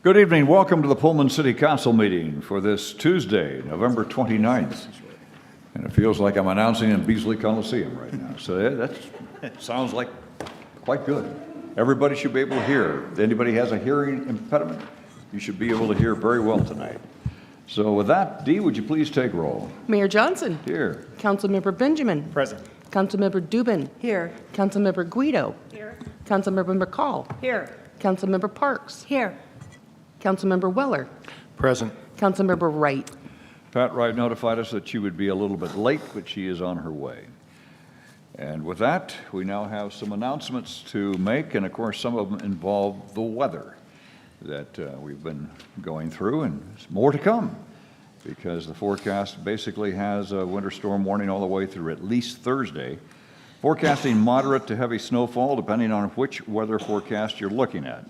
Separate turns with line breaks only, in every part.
Good evening. Welcome to the Pullman City Council meeting for this Tuesday, November 29th. And it feels like I'm announcing in Beasley Coliseum right now. So that sounds like quite good. Everybody should be able to hear. If anybody has a hearing impediment, you should be able to hear very well tonight. So with that, Dee, would you please take roll?
Mayor Johnson.
Here.
Councilmember Benjamin.
Present.
Councilmember Dubin.
Here.
Councilmember Guido.
Here.
Councilmember McCall.
Here.
Councilmember Parks.
Here.
Councilmember Weller.
Present.
Councilmember Wright.
Pat Wright notified us that she would be a little bit late, but she is on her way. And with that, we now have some announcements to make, and of course some of them involve the weather that we've been going through, and there's more to come because the forecast basically has a winter storm warning all the way through at least Thursday, forecasting moderate to heavy snowfall depending on which weather forecast you're looking at.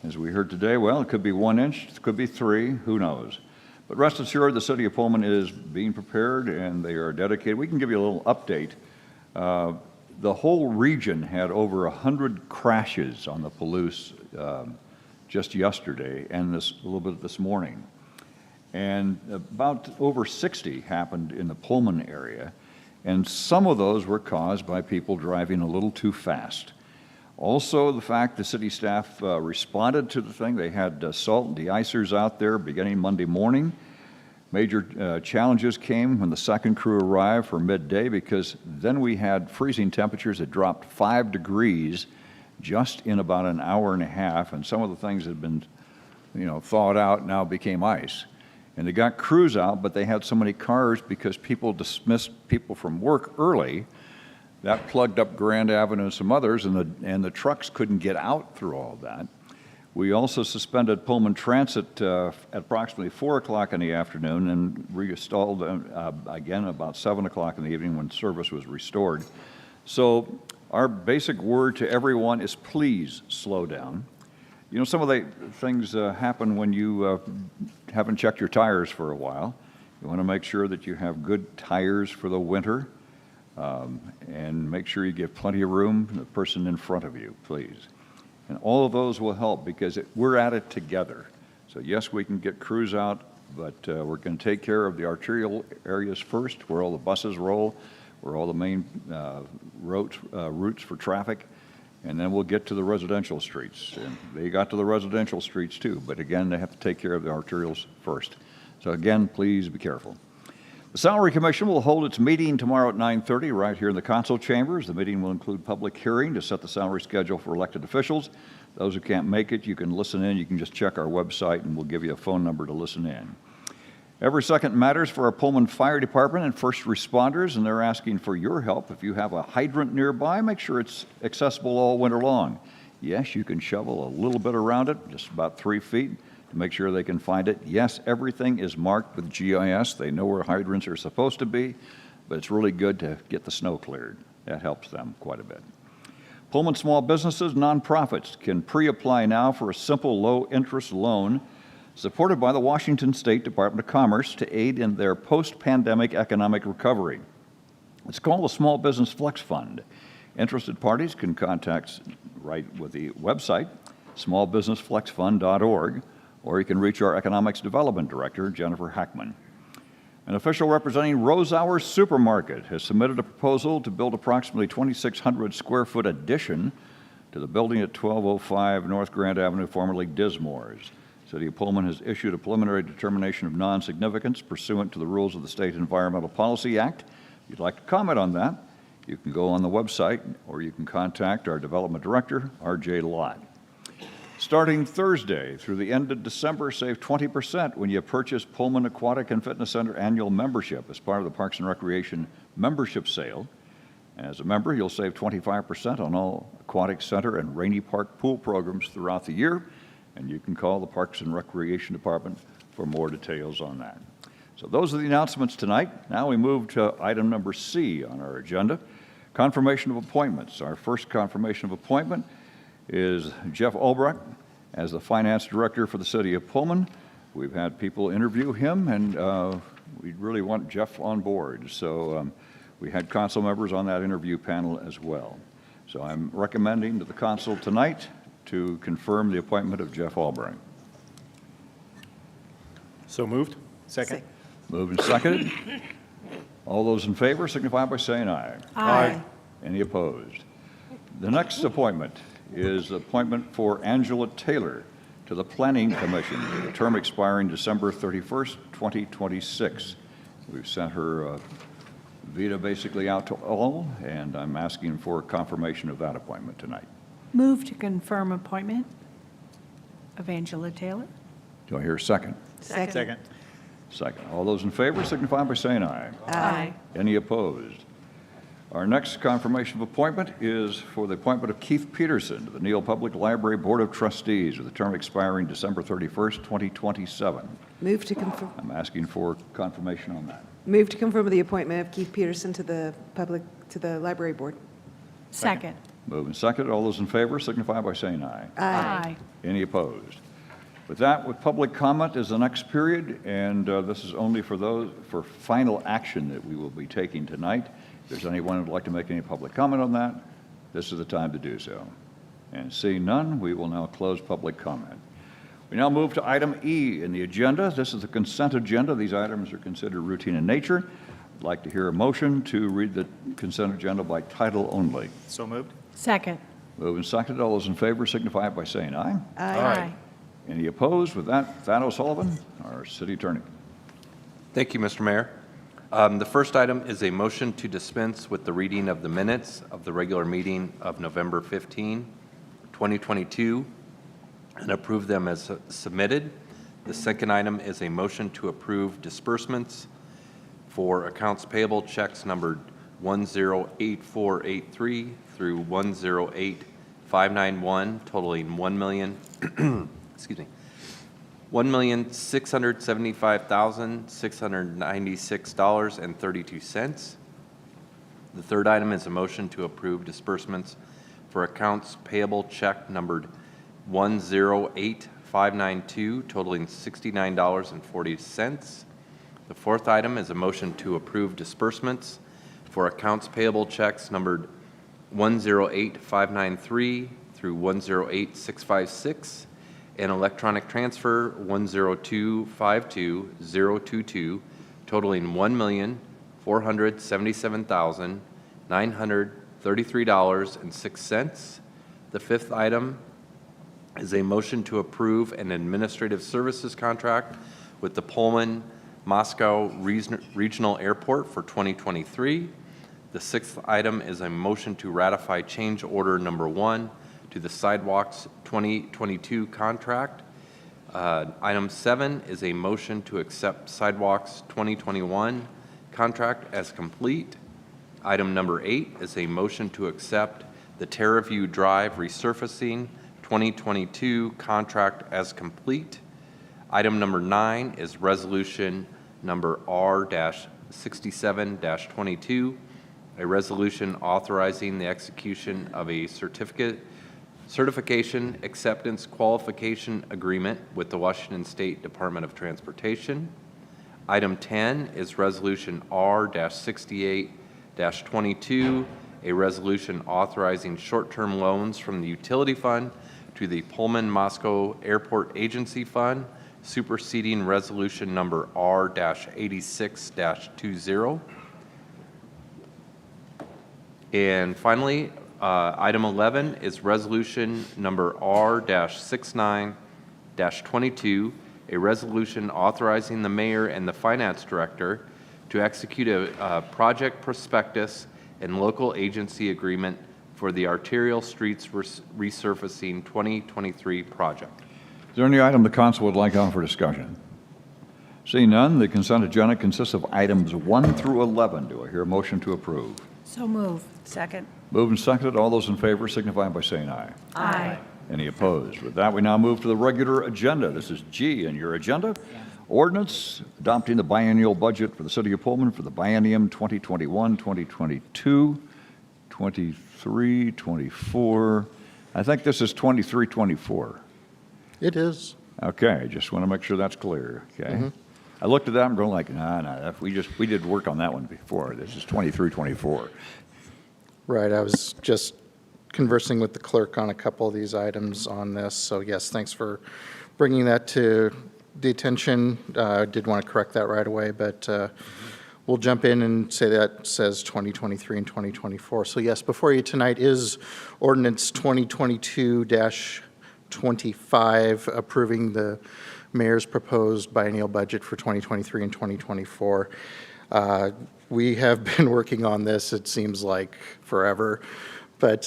As we heard today, well, it could be 1 inch, it could be 3, who knows. But rest assured, the city of Pullman is being prepared and they are dedicated. We can give you a little update. The whole region had over 100 crashes on the Palouse just yesterday and a little bit this morning. And about over 60 happened in the Pullman area. And some of those were caused by people driving a little too fast. Also, the fact the city staff responded to the thing. They had salt and de-icers out there beginning Monday morning. Major challenges came when the second crew arrived for midday because then we had freezing temperatures that dropped 5 degrees just in about an hour and a half, and some of the things that had been, thawed out now became ice. And they got crews out, but they had so many cars because people dismissed people from work early. That plugged up Grand Avenue and some others, and the trucks couldn't get out through all that. We also suspended Pullman Transit at approximately 4 o'clock in the afternoon and reinstalled again about 7 o'clock in the evening when service was restored. So our basic word to everyone is please slow down. Some of the things happen when you haven't checked your tires for a while. You want to make sure that you have good tires for the winter. And make sure you give plenty of room to the person in front of you, please. And all of those will help because we're at it together. So yes, we can get crews out, but we're going to take care of the arterial areas first, where all the buses roll, where all the main routes for traffic, and then we'll get to the residential streets. And they got to the residential streets too, but again, they have to take care of the arterials first. So again, please be careful. The Salary Commission will hold its meeting tomorrow at 9:30 right here in the council chambers. The meeting will include public hearing to set the salary schedule for elected officials. Those who can't make it, you can listen in. You can just check our website and we'll give you a phone number to listen in. Every second matters for our Pullman Fire Department and first responders, and they're asking for your help. If you have a hydrant nearby, make sure it's accessible all winter long. Yes, you can shovel a little bit around it, just about 3 feet, to make sure they can find it. Yes, everything is marked with GIS. They know where hydrants are supposed to be, but it's really good to get the snow cleared. That helps them quite a bit. Pullman small businesses, nonprofits can pre-apply now for a simple low-interest loan supported by the Washington State Department of Commerce to aid in their post-pandemic economic recovery. It's called the Small Business Flex Fund. Interested parties can contact right with the website, smallbusinessflexfund.org, or you can reach our Economics Development Director, Jennifer Hackman. An official representing Rose Hour Supermarket has submitted a proposal to build approximately 2,600 square foot addition to the building at 1205 North Grand Avenue, formerly Dismore's. City of Pullman has issued a preliminary determination of non-significance pursuant to the rules of the State Environmental Policy Act. If you'd like to comment on that, you can go on the website or you can contact our Development Director, R.J. Lott. Starting Thursday through the end of December, save 20% when you purchase Pullman Aquatic and Fitness Center annual membership as part of the Parks and Recreation membership sale. As a member, you'll save 25% on all aquatic center and Rainy Park pool programs throughout the year, and you can call the Parks and Recreation Department for more details on that. So those are the announcements tonight. Now we move to item number C on our agenda, confirmation of appointments. Our first confirmation of appointment is Jeff Albrecht as the Finance Director for the City of Pullman. We've had people interview him, and we really want Jeff on board. So we had council members on that interview panel as well. So I'm recommending to the council tonight to confirm the appointment of Jeff Albrecht.
So moved. Second.
Moved and seconded. All those in favor signify by saying aye.
Aye.
Any opposed? The next appointment is appointment for Angela Taylor to the Planning Commission, with a term expiring December 31st, 2026. We've sent her vita basically out to all, and I'm asking for confirmation of that appointment tonight.
Move to confirm appointment of Angela Taylor.
Do I hear a second?
Second.
Second. All those in favor signify by saying aye.
Aye.
Any opposed? Our next confirmation of appointment is for the appointment of Keith Peterson to the Neal Public Library Board of Trustees with a term expiring December 31st, 2027.
Move to confirm.
I'm asking for confirmation on that.
Move to confirm the appointment of Keith Peterson to the library board.
Second.
Moved and seconded. All those in favor signify by saying aye.
Aye.
Any opposed? With that, with public comment is the next period, and this is only for final action that we will be taking tonight. If there's anyone who would like to make any public comment on that, this is the time to do so. And seeing none, we will now close public comment. We now move to item E in the agenda. This is the consent agenda. These items are considered routine in nature. I'd like to hear a motion to read the consent agenda by title only.
So moved.
Second.
Moved and seconded. All those in favor signify by saying aye.
Aye.
Any opposed? With that, Thad O'Sullivan, our city attorney.
Thank you, Mr. Mayor. The first item is a motion to dispense with the reading of the minutes of the regular meeting of November 15, 2022, and approve them as submitted. The second item is a motion to approve disbursements for accounts payable checks numbered 108483 through 108591, totaling excuse me, $1,675,696.32. The third item is a motion to approve disbursements for accounts payable check numbered 108592, totaling $69.40. The fourth item is a motion to approve disbursements for accounts payable checks numbered 108593 through 108656, and electronic transfer 10252-022, totaling $1,477,933.06. The fifth item is a motion to approve an administrative services contract with the Pullman Moscow Regional Airport for 2023. The sixth item is a motion to ratify change order number 1 to the Sidewalks 2022 contract. Item 7 is a motion to accept Sidewalks 2021 contract as complete. Item number 8 is a motion to accept the Terraview Drive resurfacing 2022 contract as complete. Item number 9 is resolution number R-67-22, a resolution authorizing the execution of a certification acceptance qualification agreement with the Washington State Department of Transportation. Item 10 is resolution R-68-22, a resolution authorizing short-term loans from the utility fund to the Pullman Moscow Airport Agency Fund, superseding resolution number R-86-20. And finally, item 11 is resolution number R-69-22, a resolution authorizing the mayor and the finance director to execute a project prospectus and local agency agreement for the arterial streets resurfacing 2023 project.
Is there any item the council would like on for discussion? Seeing none, the consent agenda consists of items 1 through 11. Do I hear a motion to approve?
So move. Second.
Moved and seconded. All those in favor signify by saying aye.
Aye.
Any opposed? With that, we now move to the regular agenda. This is G in your agenda. Ordinance adopting the biennial budget for the city of Pullman for the biennium 2021, 2022, 23, 24. I think this is 23, 24.
It is.
Okay, just want to make sure that's clear, okay? I looked at that, I'm going like, nah, we did work on that one before. This is 23, 24.
Right, I was just conversing with the clerk on a couple of these items on this, so yes, thanks for bringing that to the attention. I did want to correct that right away, but we'll jump in and say that says 2023 and 2024. So yes, before you tonight is ordinance 2022-25, approving the mayor's proposed biennial budget for 2023 and 2024. We have been working on this, it seems like forever, but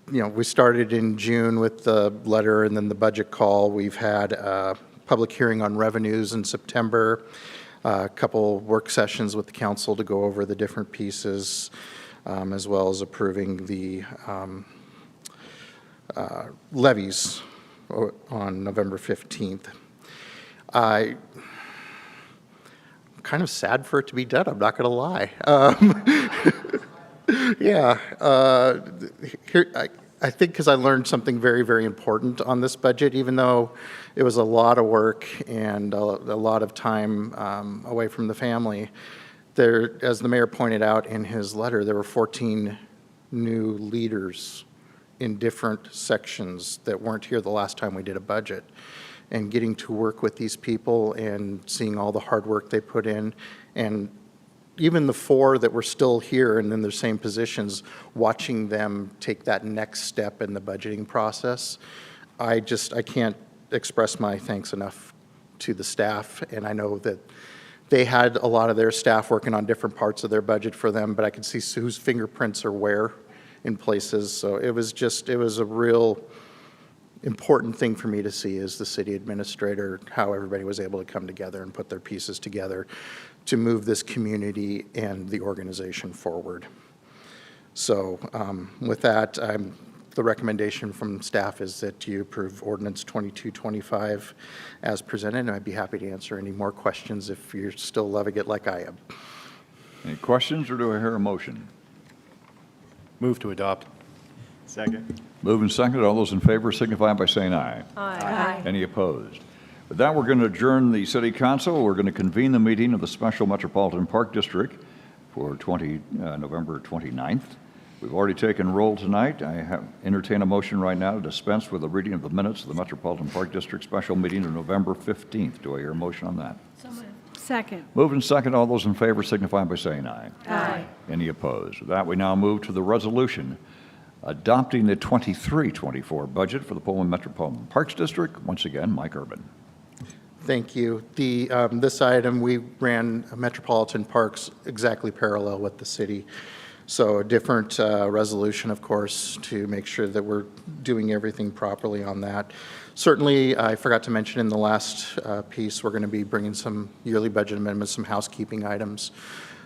we started in June with the letter and then the budget call. We've had a public hearing on revenues in September, a couple work sessions with the council to go over the different pieces, as well as approving the levies on November 15th. I'm kind of sad for it to be done, I'm not going to lie. Yeah, I think because I learned something very, very important on this budget, even though it was a lot of work and a lot of time away from the family. There, as the mayor pointed out in his letter, there were 14 new leaders in different sections that weren't here the last time we did a budget. And getting to work with these people and seeing all the hard work they put in, and even the 4 that were still here and in their same positions, watching them take that next step in the budgeting process, I can't express my thanks enough to the staff. And I know that they had a lot of their staff working on different parts of their budget for them, but I could see whose fingerprints are where in places. So it was a real important thing for me to see as the city administrator, how everybody was able to come together and put their pieces together to move this community and the organization forward. So with that, the recommendation from staff is that you approve ordinance 2225 as presented, and I'd be happy to answer any more questions if you're still loving it like I am.
Any questions, or do I hear a motion?
Move to adopt. Second.
Moved and seconded. All those in favor signify by saying aye.
Aye.
Any opposed? With that, we're going to adjourn the city council. We're going to convene the meeting of the Special Metropolitan Park District for November 29th. We've already taken roll tonight. I entertain a motion right now to dispense with the reading of the minutes of the Metropolitan Park District Special Meeting of November 15th. Do I hear a motion on that?
Second.
Moved and seconded. All those in favor signify by saying aye.
Aye.
Any opposed? With that, we now move to the resolution adopting the 23-24 budget for the Pullman Metropolitan Parks District. Once again, Mike Urban.
Thank you. This item, we ran Metropolitan Parks exactly parallel with the city. So a different resolution, of course, to make sure that we're doing everything properly on that. Certainly, I forgot to mention in the last piece, we're going to be bringing some yearly budget amendments, some housekeeping items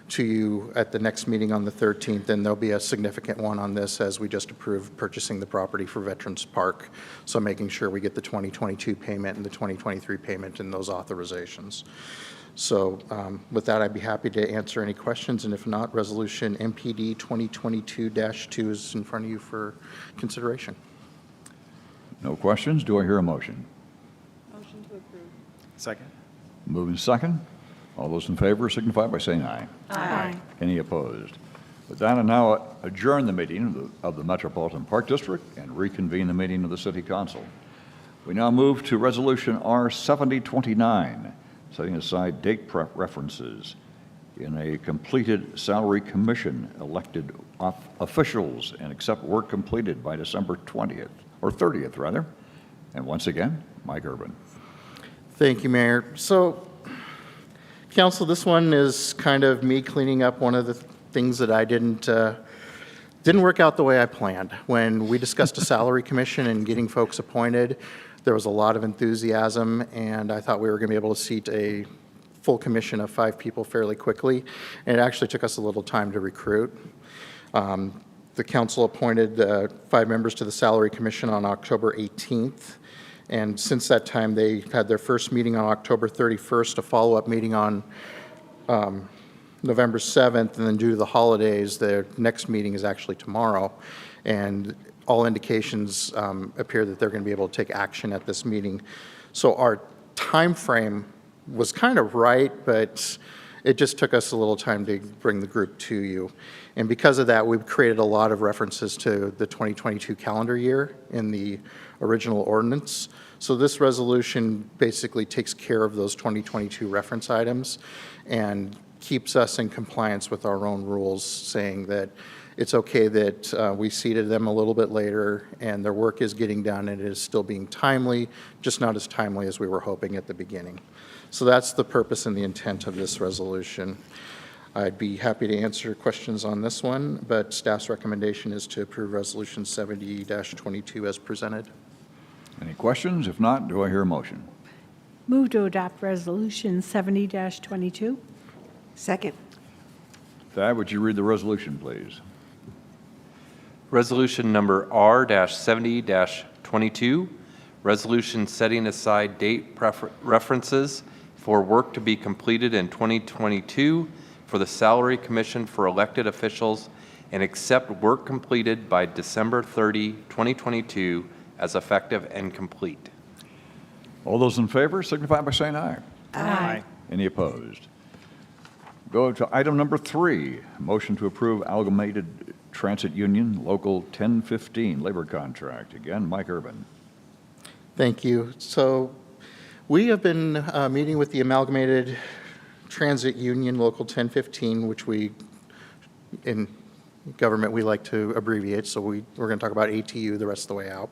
to you at the next meeting on the 13th, and there'll be a significant one on this as we just approved purchasing the property for Veterans Park. So making sure we get the 2022 payment and the 2023 payment in those authorizations. So with that, I'd be happy to answer any questions, and if not, resolution MPD 2022-2 is in front of you for consideration.
No questions. Do I hear a motion?
Motion to approve.
Second.
Moving second. All those in favor signify by saying aye.
Aye.
Any opposed? With that, I now adjourn the meeting of the Metropolitan Park District and reconvene the meeting of the City Council. We now move to Resolution R7029, setting aside date prep references in a completed salary commission, elected officials, and accept work completed by December 20th, or 30th, rather. And once again, Mike Urban.
Thank you, Mayor. So, Council, this one is kind of me cleaning up one of the things that I didn't work out the way I planned. When we discussed a salary commission and getting folks appointed, there was a lot of enthusiasm, and I thought we were going to be able to seat a full commission of 5 people fairly quickly, and it actually took us a little time to recruit. The council appointed 5 members to the salary commission on October 18th. And since that time, they had their first meeting on October 31st, a follow-up meeting on November 7th, and then due to the holidays, their next meeting is actually tomorrow. And all indications appear that they're going to be able to take action at this meeting. So our time frame was kind of right, but It just took us a little time to bring the group to you. And because of that, we've created a lot of references to the 2022 calendar year in the original ordinance. So this resolution basically takes care of those 2022 reference items and keeps us in compliance with our own rules, saying that it's okay that we seated them a little bit later and their work is getting done and it is still being timely, just not as timely as we were hoping at the beginning. So that's the purpose and the intent of this resolution. I'd be happy to answer questions on this one, but staff's recommendation is to approve Resolution 70-22 as presented.
Any questions? If not, do I hear a motion?
Move to adopt Resolution 70-22.
Second.
Thad, would you read the resolution, please?
Resolution number R-70-22, resolution setting aside date references for work to be completed in 2022 for the Salary Commission for elected officials and accept work completed by December 30, 2022 as effective and complete.
All those in favor signify by saying aye.
Aye.
Any opposed? Go to item number 3, motion to approve Amalgamated Transit Union Local 1015 labor contract. Again, Mike Urban.
Thank you. So we have been meeting with the Amalgamated Transit Union Local 1015, which we, in government, we like to abbreviate, so we're going to talk about ATU the rest of the way out.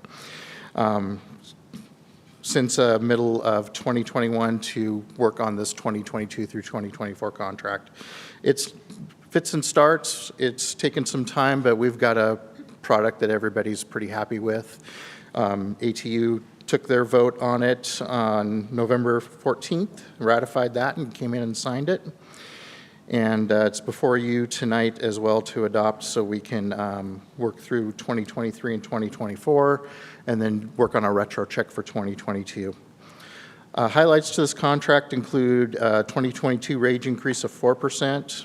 Since middle of 2021 to work on this 2022 through 2024 contract. It's fits and starts. It's taken some time, but we've got a product that everybody's pretty happy with. ATU took their vote on it on November 14th, ratified that and came in and signed it. And it's before you tonight as well to adopt so we can work through 2023 and 2024 and then work on our retro check for 2022. Highlights to this contract include 2022 wage increase of 4%,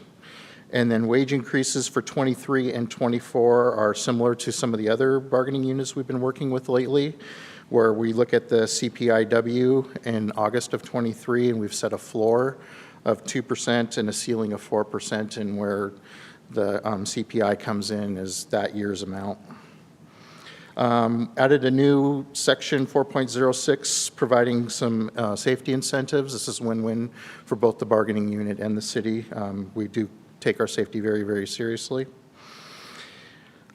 and then wage increases for 23 and 24 are similar to some of the other bargaining units we've been working with lately, where we look at the CPIW in August of 23 and we've set a floor of 2% and a ceiling of 4%, and where the CPI comes in is that year's amount. Added a new section 4.06 providing some safety incentives. This is win-win for both the bargaining unit and the city. We do take our safety very, very seriously.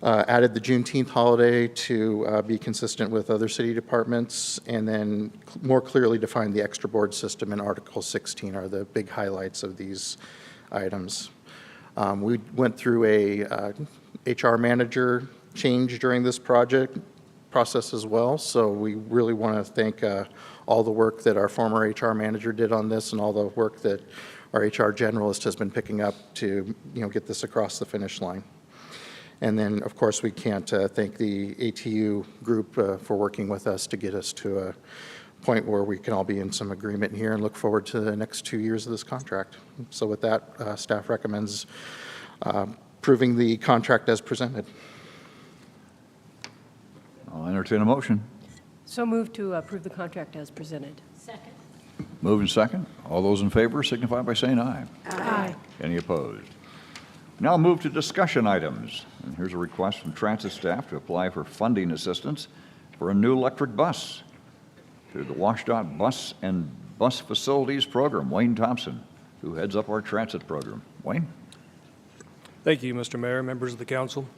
Added the Juneteenth holiday to be consistent with other city departments, and then more clearly defined the extra board system in Article 16 are the big highlights of these items. We went through a HR manager change during this process as well, so we really want to thank all the work that our former HR manager did on this and all the work that our HR generalist has been picking up to get this across the finish line. And then, of course, we can't thank the ATU group for working with us to get us to a point where we can all be in some agreement here and look forward to the next 2 years of this contract. So with that, staff recommends approving the contract as presented.
I'll entertain a motion.
So move to approve the contract as presented.
Move and second. All those in favor signify by saying aye.
Aye.
Any opposed? Now move to discussion items. And here's a request from transit staff to apply for funding assistance for a new electric bus through the WashDOT Bus and Bus Facilities Program. Wayne Thompson, who heads up our transit program. Wayne?
Thank you, Mr. Mayor, members of the council.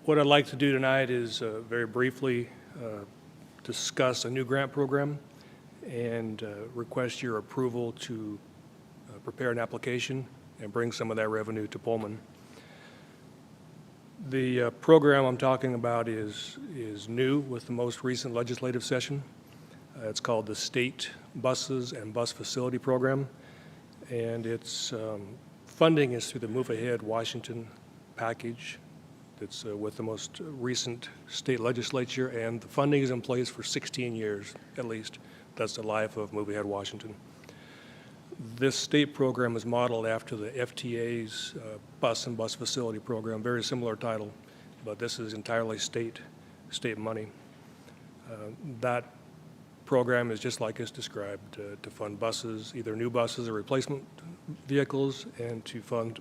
What I'd like to do tonight is very briefly discuss a new grant program and request your approval to prepare an application and bring some of that revenue to Pullman. The program I'm talking about is new with the most recent legislative session. It's called the State Buses and Bus Facility Program, and its funding is through the Move Ahead Washington package that's with the most recent state legislature, and the funding is in place for 16 years at least. That's the life of Move Ahead Washington. This state program is modeled after the FTA's bus and bus facility program, very similar title, but this is entirely state money. That program is just like it's described, to fund buses, either new buses or replacement vehicles, and to fund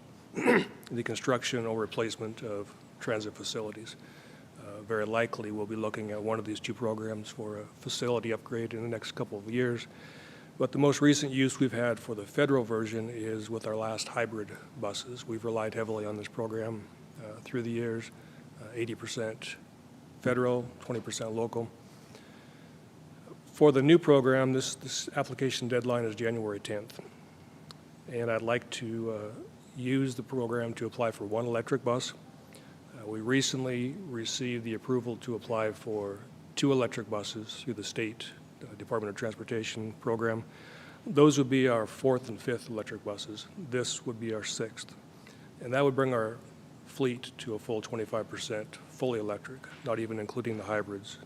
the construction or replacement of transit facilities. Very likely, we'll be looking at one of these two programs for a facility upgrade in the next couple of years. But the most recent use we've had for the federal version is with our last hybrid buses. We've relied heavily on this program through the years, 80% federal, 20% local. For the new program, this application deadline is January 10th. And I'd like to use the program to apply for one electric bus. We recently received the approval to apply for 2 electric buses through the state Department of Transportation program. Those would be our 4th and 5th electric buses. This would be our 6th. And that would bring our fleet to a full 25% fully electric, not even including the hybrids.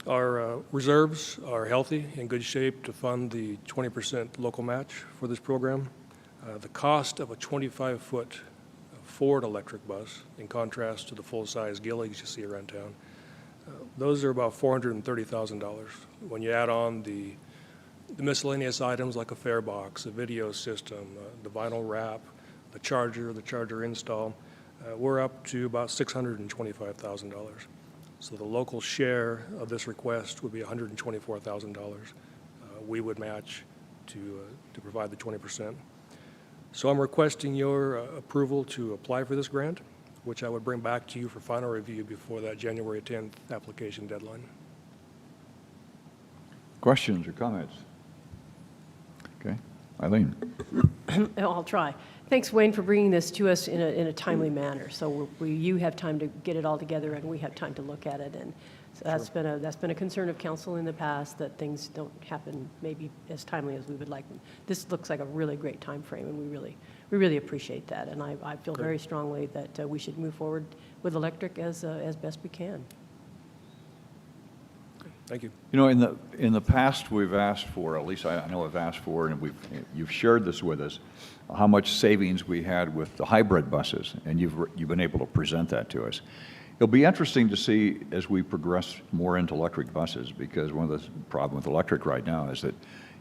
Our reserves are healthy, in good shape to fund the 20% local match for this program. The cost of a 25-foot Ford electric bus, in contrast to the full-size Gilligs you see around town, those are about $430,000. When you add on the miscellaneous items like a fare box, a video system, the vinyl wrap, the charger install, we're up to about $625,000. So the local share of this request would be $124,000. We would match to provide the 20%. So I'm requesting your approval to apply for this grant, which I would bring back to you for final review before that January 10th application deadline.
Questions or comments? Okay, Eileen.
I'll try. Thanks, Wayne, for bringing this to us in a timely manner. So you have time to get it all together, and we have time to look at it. And so that's been a concern of council in the past, that things don't happen maybe as timely as we would like them. This looks like a really great time frame, and we really appreciate that. And I feel very strongly that we should move forward with electric as best we can.
Thank you.
You know, in the past, we've asked for, at least I know I've asked for, and you've shared this with us, how much savings we had with the hybrid buses, and you've been able to present that to us. It'll be interesting to see as we progress more into electric buses, because one of the problems with electric right now is that,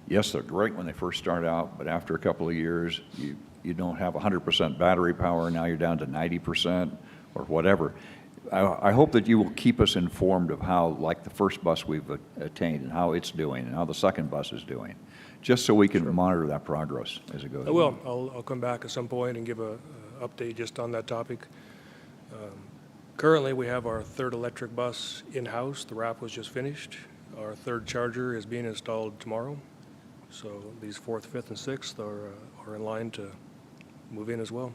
yes, they're great when they first start out, but after a couple of years, you don't have 100% battery power. Now you're down to 90% or whatever. I hope that you will keep us informed of how, like the first bus we've attained, and how it's doing, and how the second bus is doing, just so we can monitor that progress as it goes.
I will. I'll come back at some point and give an update just on that topic. Currently, we have our 3rd electric bus in-house. The wrap was just finished. Our 3rd charger is being installed tomorrow. So these 4th, 5th, and 6th are in line to move in as well.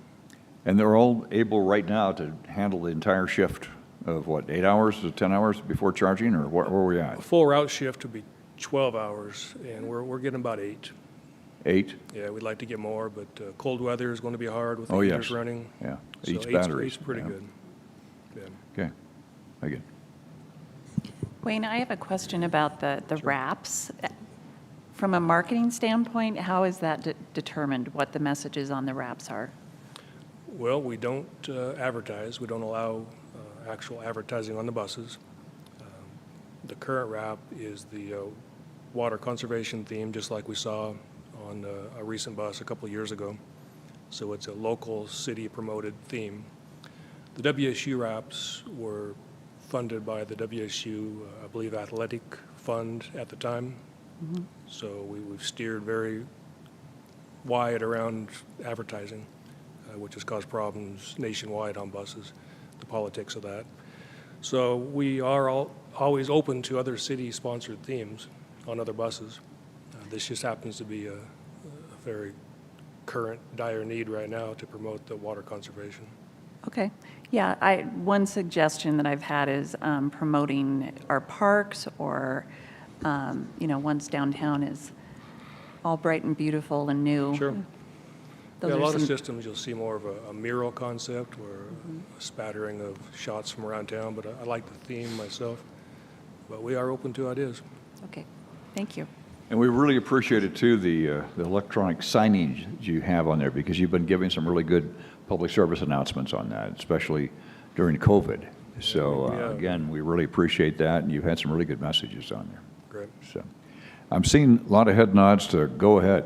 And they're all able right now to handle the entire shift of what, 8 hours to 10 hours before charging, or where are we
A
at?
full route shift would be 12 hours, and we're getting about 8.
8?
Yeah, we'd like to get more, but cold weather is going to be hard with the
Oh, yes.
heaters running.
Yeah,
So
each battery.
eight's pretty good. Yeah.
Okay, very good.
Wayne, I have a question about the wraps. From a marketing standpoint, how is that determined, what the messages on the wraps are?
Well, we don't advertise. We don't allow actual advertising on the buses. The current wrap is the water conservation theme, just like we saw on a recent bus a couple of years ago. So it's a local city-promoted theme. The WSU wraps were funded by the WSU, I believe, athletic fund at the time. Mm-hmm. So we've steered very wide around advertising, which has caused problems nationwide on buses, the politics of that. So we are always open to other city-sponsored themes on other buses. This just happens to be a very current, dire need right now to promote the water conservation.
Okay. Yeah, one suggestion that I've had is promoting our parks, or, once downtown is all bright and beautiful and new.
Sure.
Those
Yeah, a
are
lot of
some-
systems, you'll see more of a mural concept, or a spattering of shots from around town, but I like the theme myself. But we are open to ideas.
Okay, thank you.
And we really appreciated, too, the electronic signage you have on there, because you've been giving some really good public service announcements on that, especially during COVID. So
Yeah.
again, we really appreciate that, and you've had some really good messages on there.
Great.
So I'm seeing a lot of head nods to go ahead.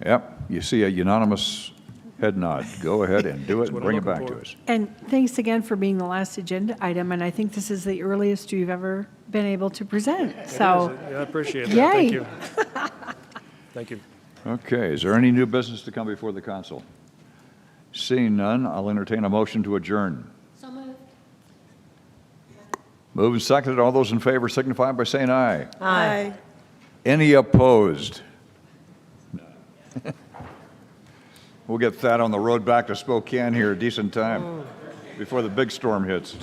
Yep, you see a unanimous head nod. Go ahead and do it and
what I'm
bring it
looking
back to
for.
us.
And thanks again for being the last agenda item, and I think this is the earliest you've ever been able to present, so.
Yeah, I appreciate that.
Yay.
Thank you. Thank you.
Okay, is there any new business to come before the council? Seeing none, I'll entertain a motion to adjourn.
So moved.
Moved and seconded. All those in favor signify by saying aye.
Aye.
Any opposed? We'll get that on the road back to Spokane here a decent time before the big storm hits.